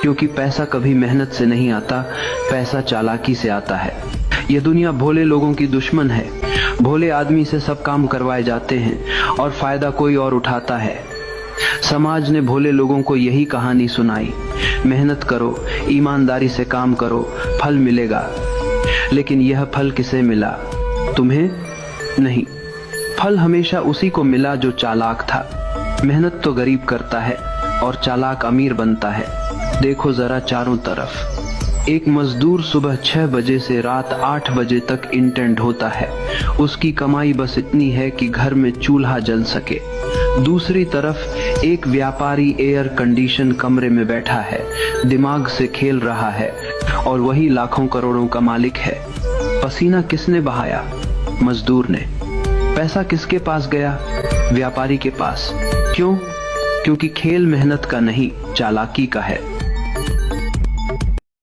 क्योंकि पैसा कभी मेहनत से नहीं आता, पैसा चालाकी से आता है। यह दुनिया भोले लोगों की दुश्मन है। भोले आदमी से सब काम करवाए जाते हैं और फायदा कोई और उठाता है। समाज ने भोले लोगों को यही कहानी सुनाई, मेहनत करो, ईमानदारी से काम करो, फल मिलेगा। लेकिन यह फल किसे मिला? तुम्हें नहीं। फल हमेशा उसी को मिला जो चालाक था। मेहनत तो गरीब करता है और चालाक अमीर बनता है। देखो जरा चारों तरफ। एक मजदूर सुबह 6 बजे से रात 8 बजे तक इंटेंड होता है। उसकी कमाई बस इतनी है कि घर में चूल्हा जल सके। दूसरी तरफ एक व्यापारी एयर कंडीशन कमरे में बैठा है, दिमाग से खेल रहा है और वही लाखों करोड़ों का मालिक है। पसीना किसने बहाया? मजदूर ने। पैसा किसके पास गया? व्यापारी के पास। क्यों? क्योंकि खेल मेहनत का नहीं, चालाकी का है।